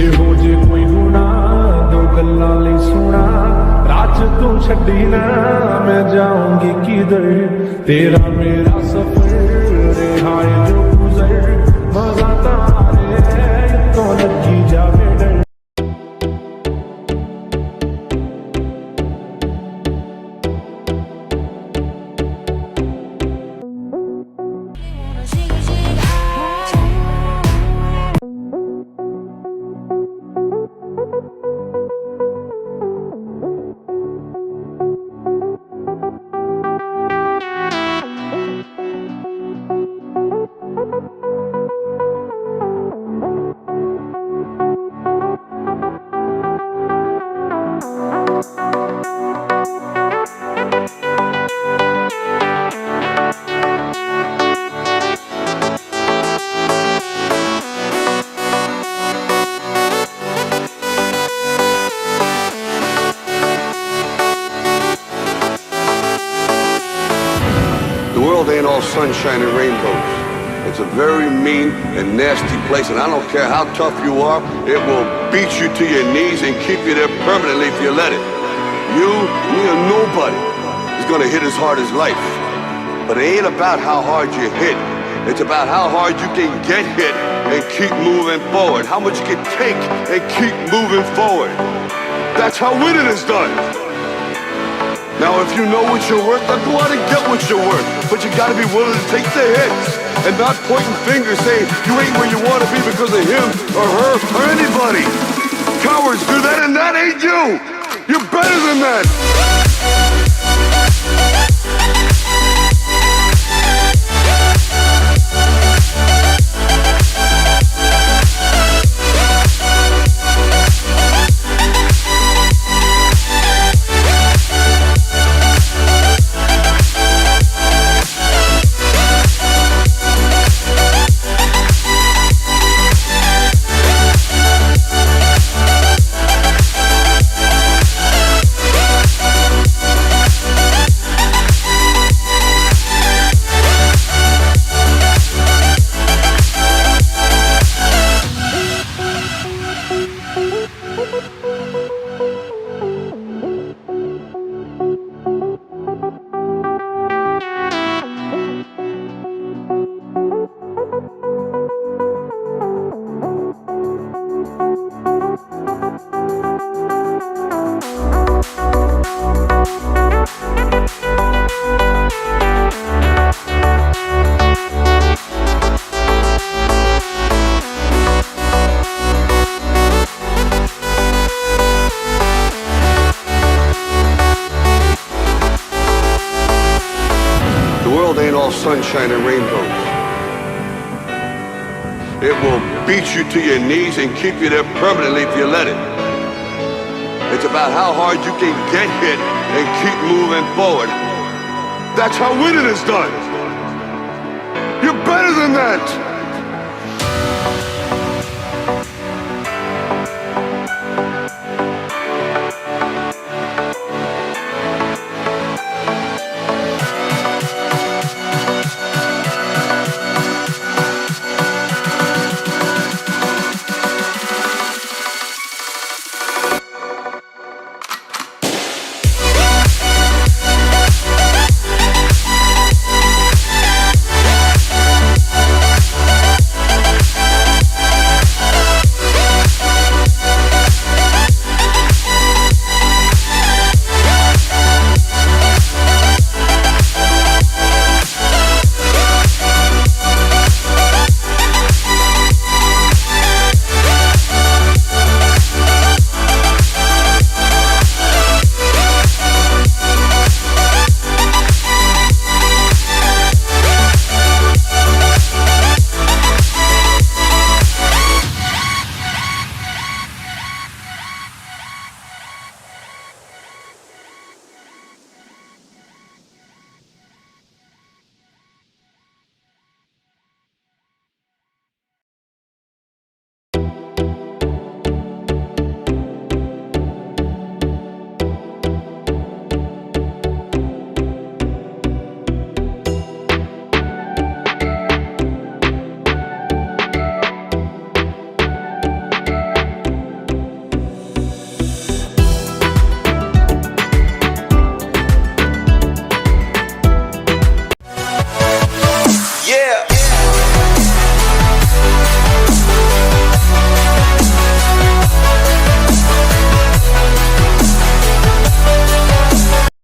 ਇਹੋ ਜੇ ਕੋਈ ਹੋਣਾ ਦੋ ਗੱਲਾਂ ਲਈ ਸੁਣਾ ਰਾਜ ਤੂੰ ਛੱਡੀ ਨਾ ਮੈਂ ਜਾਊਂਗੀ ਕਿਧਰ ਤੇਰਾ ਮੇਰਾ ਸਫਰ ਰਿਹਾਏ ਜੋ ਗੁਜ਼ਰ ਮਜ਼ਾ ਤਾਂ ਆਏ ਤੋਂ ਲੱਗੀ ਜਾਵੇ ਡਰ The world ain't all sunshine and rainbows. It's a very mean and nasty place, and I don't care how tough you are, it will beat you to your knees and keep you there permanently if you let it. You, me, or nobody is gonna hit as hard as life. But it ain't about how hard you hit. It's about how hard you can get hit and keep moving forward. How much you can take and keep moving forward. That's how winning is done. Now, if you know what you're worth, then go out and get what you're worth. But you gotta be willing to take the hits and not pointing fingers saying you ain't where you wanna be because of him or her or anybody. Cowards do that, and that ain't you. You're better than that. The world ain't all sunshine and rainbows. It will beat you to your knees and keep you there permanently if you let it. It's about how hard you can get hit and keep moving forward. That's how winning is done. You're better than that.